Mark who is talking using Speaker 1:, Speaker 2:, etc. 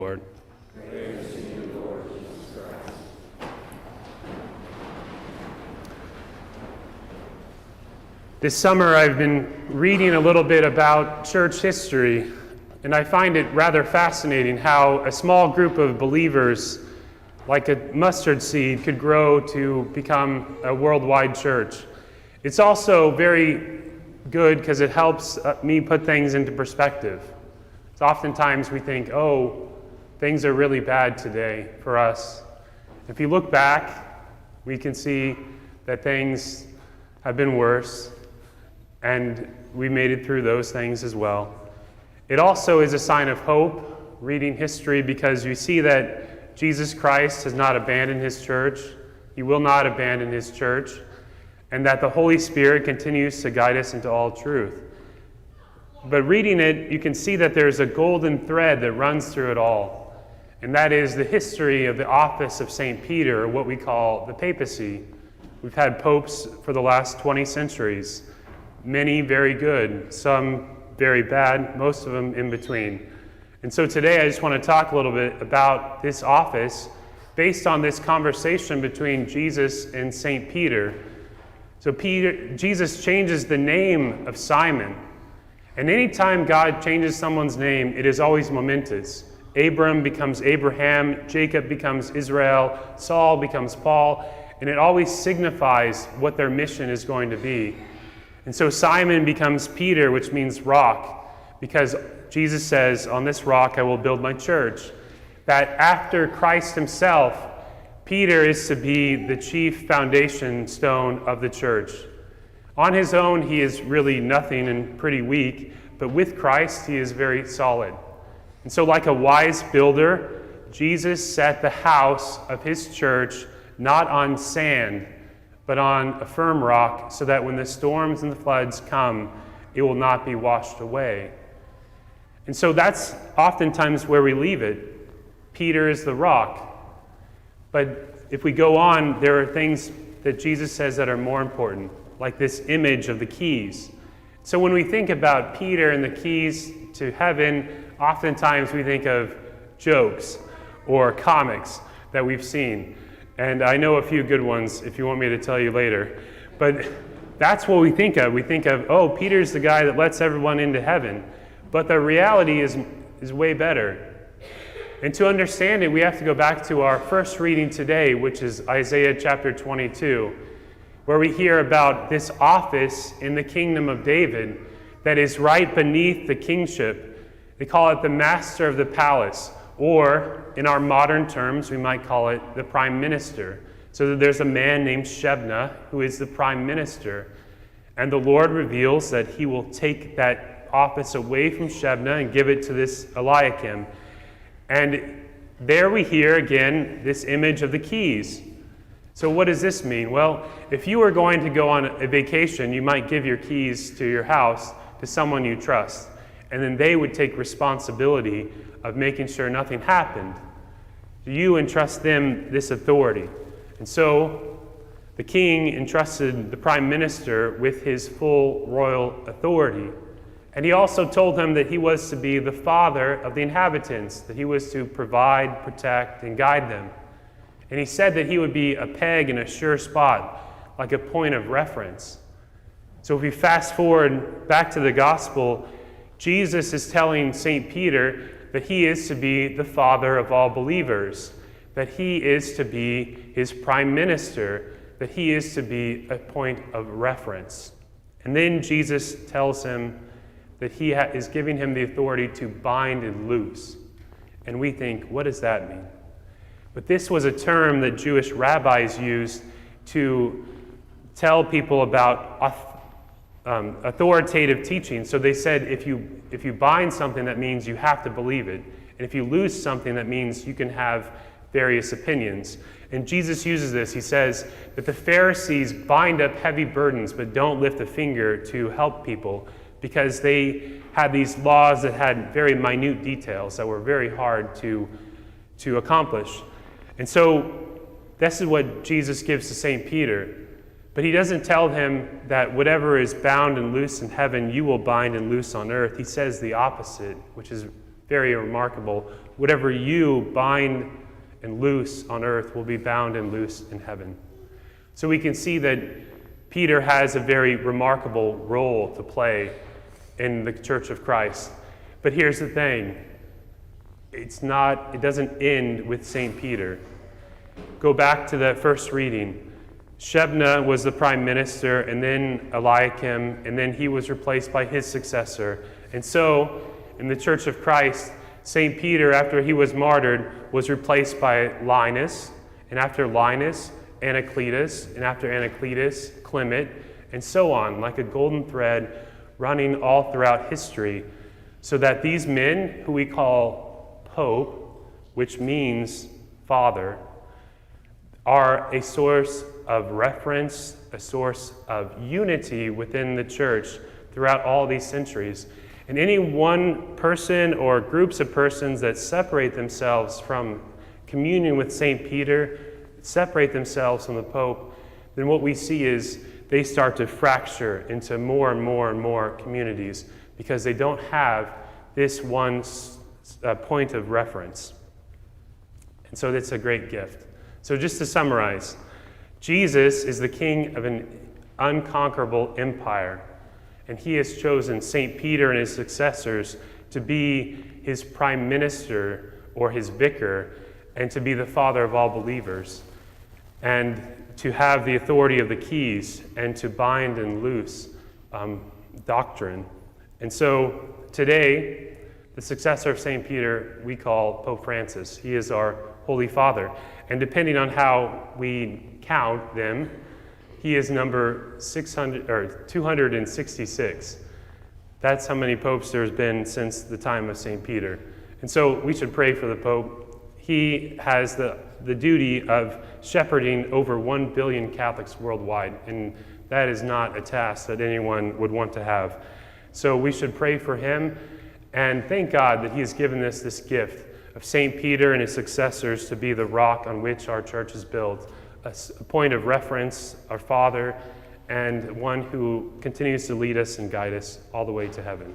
Speaker 1: Lord.
Speaker 2: Praise to you, Lord Jesus Christ.
Speaker 1: This summer I've been reading a little bit about church history, and I find it rather fascinating how a small group of believers, like a mustard seed, could grow to become a worldwide church. It's also very good because it helps me put things into perspective. So oftentimes we think, oh, things are really bad today for us. If you look back, we can see that things have been worse, and we made it through those things as well. It also is a sign of hope, reading history, because you see that Jesus Christ has not abandoned his church. He will not abandon his church, and that the Holy Spirit continues to guide us into all truth. But reading it, you can see that there's a golden thread that runs through it all, and that is the history of the office of St. Peter, or what we call the papacy. We've had popes for the last 20 centuries, many very good, some very bad, most of them in between. And so today I just want to talk a little bit about this office based on this conversation between Jesus and St. Peter. So Jesus changes the name of Simon. And anytime God changes someone's name, it is always momentous. Abram becomes Abraham, Jacob becomes Israel, Saul becomes Paul, and it always signifies what their mission is going to be. And so Simon becomes Peter, which means rock, because Jesus says, on this rock I will build my church. That after Christ himself, Peter is to be the chief foundation stone of the church. On his own, he is really nothing and pretty weak, but with Christ, he is very solid. And so like a wise builder, Jesus set the house of his church not on sand, but on a firm rock, so that when the storms and the floods come, it will not be washed away. And so that's oftentimes where we leave it. Peter is the rock. But if we go on, there are things that Jesus says that are more important, like this image of the keys. So when we think about Peter and the keys to heaven, oftentimes we think of jokes or comics that we've seen. And I know a few good ones if you want me to tell you later. But that's what we think of. We think of, oh, Peter's the guy that lets everyone into heaven. But the reality is way better. And to understand it, we have to go back to our first reading today, which is Isaiah chapter 22, where we hear about this office in the kingdom of David that is right beneath the kingship. They call it the master of the palace, or in our modern terms, we might call it the prime minister. So there's a man named Shebna who is the prime minister. And the Lord reveals that he will take that office away from Shebna and give it to this Eliakim. And there we hear again this image of the keys. So what does this mean? Well, if you were going to go on a vacation, you might give your keys to your house to someone you trust. And then they would take responsibility of making sure nothing happened. You entrust them this authority. And so the king entrusted the prime minister with his full royal authority. And he also told him that he was to be the father of the inhabitants, that he was to provide, protect, and guide them. And he said that he would be a peg in a sure spot, like a point of reference. So if we fast forward back to the gospel, Jesus is telling St. Peter that he is to be the father of all believers, that he is to be his prime minister, that he is to be a point of reference. And then Jesus tells him that he is giving him the authority to bind and loose. And we think, what does that mean? But this was a term that Jewish rabbis used to tell people about authoritative teaching. So they said if you bind something, that means you have to believe it. And if you lose something, that means you can have various opinions. And Jesus uses this. He says that the Pharisees bind up heavy burdens but don't lift a finger to help people because they had these laws that had very minute details that were very hard to accomplish. And so this is what Jesus gives to St. Peter. But he doesn't tell him that whatever is bound and loose in heaven, you will bind and loose on earth. He says the opposite, which is very remarkable. whatever you bind and loose on earth will be bound and loosed in heaven. So we can see that Peter has a very remarkable role to play in the Church of Christ. But here's the thing. It doesn't end with St. Peter. Go back to that first reading. Shebna was the prime minister, and then Eliakim, and then he was replaced by his successor. And so, in the Church of Christ, St. Peter, after he was martyred, was replaced by Linus, and after Linus, Anacletus, and after Anacletus, Clement, and so on, like a golden thread running all throughout history, so that these men, who we call Pope, which means father, are a source of reference, a source of unity within the church throughout all these centuries. And any one person or groups of persons that separate themselves from communion with St. Peter, separate themselves from the Pope, then what we see is they start to fracture into more and more and more communities because they don't have this one point of reference. And so it's a great gift. So just to summarize, Jesus is the king of an unconquerable empire, and he has chosen St. Peter and his successors to be his prime minister or his vicar, and to be the father of all believers, and to have the authority of the keys, and to bind and loose doctrine. And so today, the successor of St. Peter we call Pope Francis. He is our Holy Father. And depending on how we count them, he is number 266. That's how many popes there's been since the time of St. Peter. And so we should pray for the Pope. He has the duty of shepherding over 1 billion Catholics worldwide, and that is not a task that anyone would want to have. So we should pray for him and thank God that he has given us this gift of St. Peter and his successors to be the rock on which our church is built, a point of reference, our Father, and one who continues to lead us and guide us all the way to heaven.